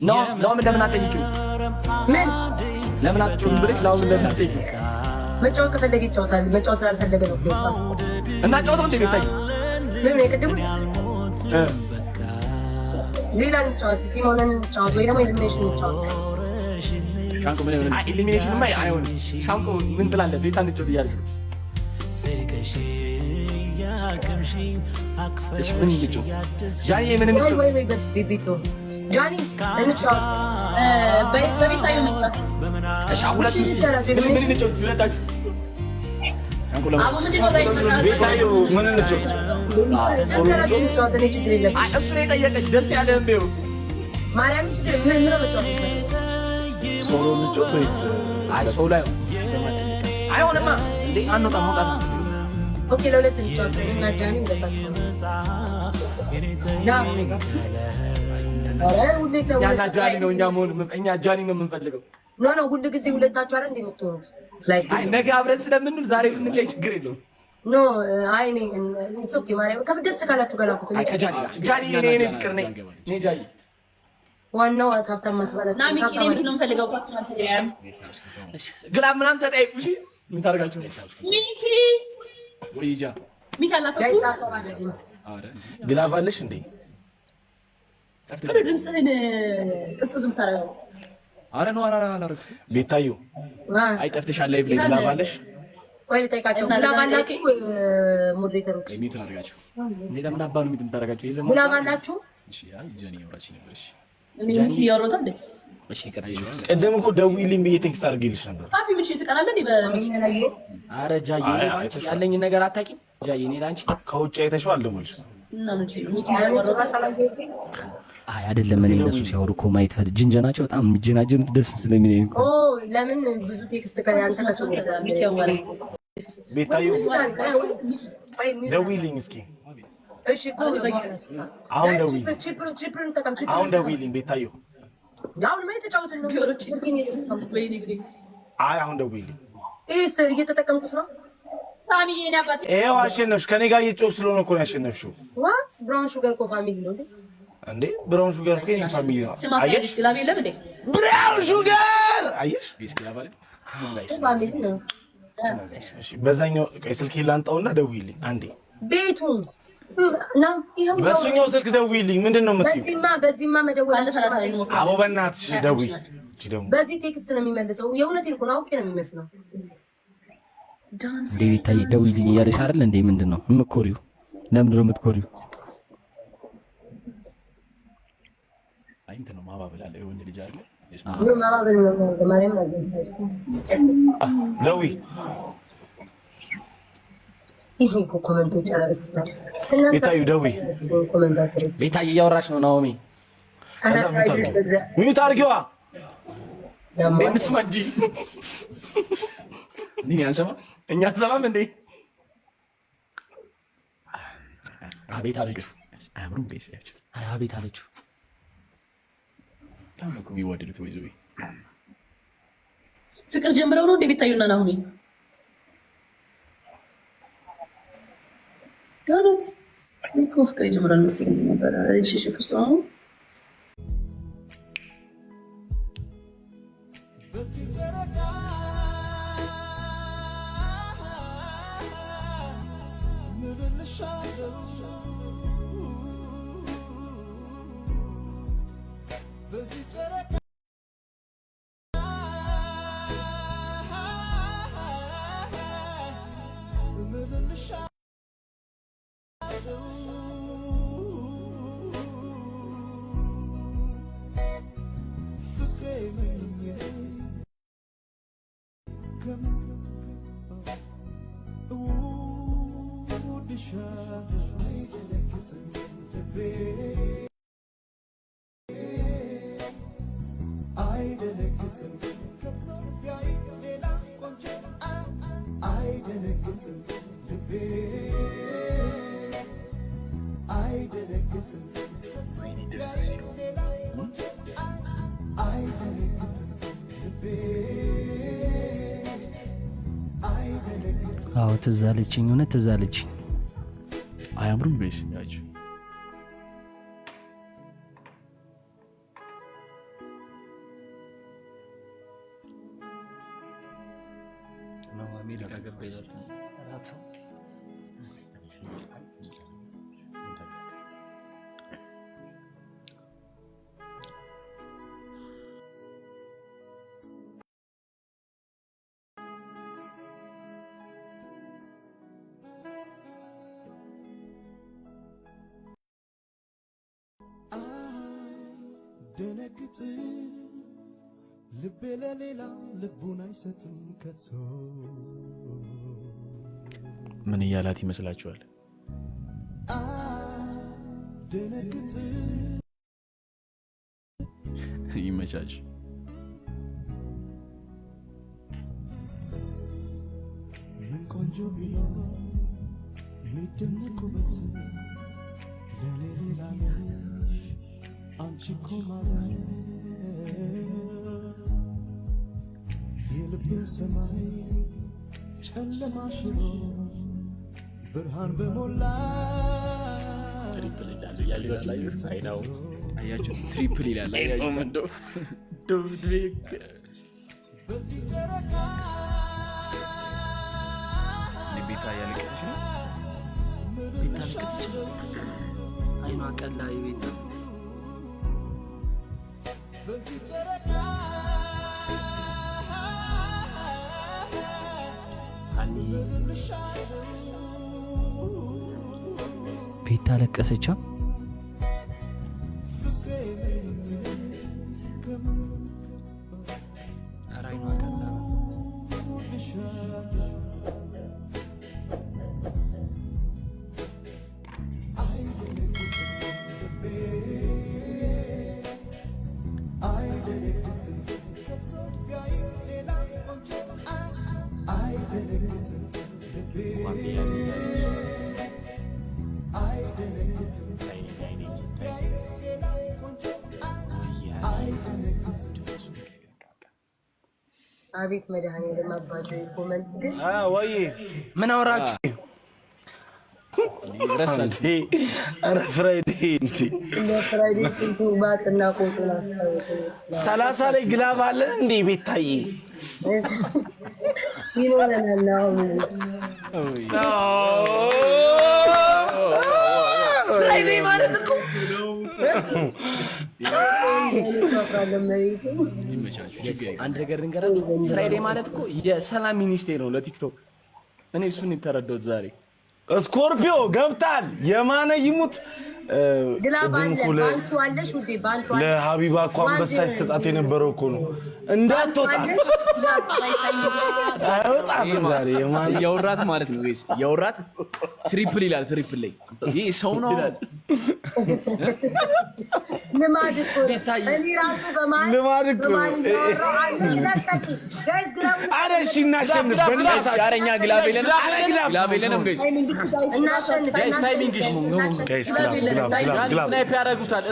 ኖ ለምን አትጠይቂው? ምን ለምን አትጮህም ብለሽ ለምን አትጠይቂው? መጫወት ከፈለገ ይጫወታል። መጫወት ስላልፈለገ ነው እና ጫወተው እንደ ቤታይ ምን የቅድሙ ሌላ እንጫወት ቲም ሆነን እንጫወት ወይ ደግሞ ኤሊሚኔሽን እንጫወት። ሻንቆ ምን ይሆናል? ኤሊሚኔሽን ማይ አይሆንም። ሻንቆ ምን ትላለህ? ቤታ እንጫወት እያልሽ ነው። እሺ ምን እንጫወት? ጃኒ ምን እንጫወት? ወይ ቤቢቶ ጃኒ እንጫወት በቤታዩ እንጫወት። እሺ ሁለት ምን እንጫወት? ሁለታችሁ ሻንቆ አቡ ምን ነው ቤታዩ ምን እንጫወት? እሱ ነው የጠየቀሽ። ደስ ያለህም ቢሆን ማርያም ችግር ምን ነው መጫወት ሶሎ እንጫወት ወይስ አይ ሶሎ አይሆንማ እንዴ አንወጣም መውጣት ነው። ኦኬ ለሁለት እንጫወት እና ጃኒ እንደታችሁ ያና ጃኒ ነው እኛ ጃኒ ነው የምንፈልገው። ኖ ሁሉ ጊዜ ሁለታችሁ አይደል እንደምትሆኑት ላይክ አይ ነገ አብረን ስለምንል ዛሬ ብንለይ ችግር የለውም። ኖ አይ ነኝ ኢትስ ኦኬ ማርያም ከፍደስ ካላችሁ ገላኩት አይ ከጃኒ ጃኒ እኔ ፍቅር ነኝ እኔ ጃኒ ዋናው አታፍታም ማስባላት ና ሚኪ ነኝ ነው ፈልገው ግላብ ምናምን ተጠይቁ። እሺ ምን ታደርጋችሁ? ሚኪ ወይጃ ሚኪ አላፈኩ አረ ግላብ አለሽ እንዴ? ጥሩ ድምፅህን ቅስቅስ ምታረጋው። አረ ነው አላረኩት። ቤታዩ አይ ጠፍተሻል። ላይ ብለ ግላብ አለሽ ወይ ልጠይቃቸው። ግላብ አላችሁ ሞዴሬተሮች? ሚት አድርጋችሁ እንዴ ለምን አባ ነው ሚት የምታደርጋችሁ? ይዘሙ ግላብ አላችሁ? እሺ አይ ጃኒ ያወራች ነበር። እሺ ሚኪ ያወራታ እንዴ? እሺ ቀጥይሽ። ቀደም እኮ ደውዪልኝ ብዬ ቴክስት አድርጌልሽ ነበር። ሀፒ ምን እሺ ትቀናለህ እንዴ? አረ ጃዬ አንቺ ያለኝ ነገር አታውቂም። ጃዬ እኔ ላንቺ ከውጭ አይተሽው አልደወልሽም እና ምን እሺ ሚኪ ያወራታ አይ አይደለም። እኔ እነሱ ሲያወሩ እኮ ማየት ፈልጅ ጅንጀናቸው በጣም ጅናጅን ደስ ስለሚለኝ እኮ ለምን ብዙ ቴክስት ከያንተ ከሰው ሚኪ ያወራ ቤታዩ ደውዪልኝ እስኪ። እሺ እኮ አሁን ደውዪልኝ። ቺፕሩን ተቀም አሁን ደውዪልኝ ቤታዩ። አሁን ማለት ተጫወትን ነው አይ አሁን ደውዪልኝ። እስ እየተጠቀምኩት ነው። ሳሚ የኔ አባት ይኸው አሸነፍሽ። ከኔ ጋር እየጮህ ስለሆነ እኮ ነው ያሸነፍሽው። ዋት ብራውን ሹገር እኮ ፋሚሊ ነው እንዴ? ብራውን ሹገር እኮ የኔ ፋሚሊ ነው። አየሽ ግላብ የለም እንዴ? ብራውን ሹገር አየሽ ቢስ ግላብ አለ ፋሚሊ ነው። እሺ በዛኛው ቀይ ስልክ ላንጣውና ደውዪልኝ አንዴ። ቤቱን ነው ይሄው በሱኛው ስልክ ደውዪልኝ። ምንድን ነው የምትይው? በዚህማ መደወል አለ 30 ነው። አቦ በእናትሽ ደውዪ። እቺ ደግሞ በዚህ ቴክስት ነው የሚመልሰው። የእውነቴን እኮ ነው አውቄ ነው የሚመስለው። እንዴ ቤታዬ ደውዪልኝ እያለሽ አይደል እንዴ? ምንድን ነው የምትኮሪው? ለምንድን ነው የምትኮሪው? አይ እንትን ነው ማባበል አለ የወንድ ልጅ አይደል? ነው ማባበል ነው ማርያም ነው ደውዪ። ይሄ እኮ ኮሜንቶች አላስተካክል ቤታዩ ደውዪ። ቤታዬ እያወራሽ ነው ናኦሚ። ሚዩት አድርጊዋ። እንስማ እንጂ እኛ አንሰማም እንዴ? አቤት አለችው። አያምሩም ቤታችሁ? አቤት አለችው። ታምኩ ቢወደዱት ወይ ዘይ ፍቅር ጀምረው ነው እንዴ ቤታዩና ናኦሚ? ጋርስ እኮ ፍቅር ጀምረው ነው ሲል ነበር። እሺ እሺ ክርስቶስ አዎ ትዝ አለችኝ። እውነት ትዝ አለችኝ። አያምሩም ቤስ ያችሁ አሜሪካ ገባ ይላል። ደነግጥ ልቤ ለሌላ ልቡን አይሰጥም ከቶ። ምን እያላት ይመስላችኋል? ደነግጥ ይመቻች። ምን ቆንጆ ቢኖር ሚደነቁበት ለኔ ሌላ ነሽ አንቺ እኮ ማለት የልቤን ሰማይ ጨለማ ሽሮ ብርሃን በሞላ ትሪፕል ይላል ያላዩት አይናው አያችሁ ትሪፕል ይላል አያችሁ እንደው ዶብድቤክ በዚህ ጨረቃ ቤታ ያለቀሰች ነው ቤታ ያለቀሰች አይኗ ቀላ ቤታ በዚህ ጨረቃ አኒ ቤታ ለቀሰቻ አይኗ ቀላ አቤት መድኃኒዓለም አባቴ ኮመንት ግን ወይ ምን አወራችሁ? ረሳች ኧረ ፍራይዴ እንዴ ለፍራይዴ ስንቱ ባጥና ቆጡን አሳውቁ 30 ላይ ግላብ አለን እንዴ ቤታዬ? ይኖረናል አሁን ፍራይዴ ማለት እኮ አንድ ነገር ልንገራችሁ። ፍራይዴ ማለት እኮ የሰላም ሚኒስቴር ነው ለቲክቶክ። እኔ እሱን የተረዳሁት ዛሬ። ስኮርፒዮ ገብታል። የማነ ይሙት ለሀቢባ እኮ አንበሳ ሲሰጣት የነበረው እኮ ነው። እንዳትወጣ አይወጣም ዛሬ የማነ የውራት ማለት ነው ወይስ የውራት ትሪፕል ይላል። ትሪፕል ላይ ይሄ ሰው ነው ልማድ እኮ እኔ ራሱ በማን ኧረ እሺ እናሸንፍ በእናትህ። ኧረ እኛ ግላብ የለንም ጋይስ እናሸንፍ ታይሚንግ ጋይስ ግላብ ስናይፕ ያደርጉታል።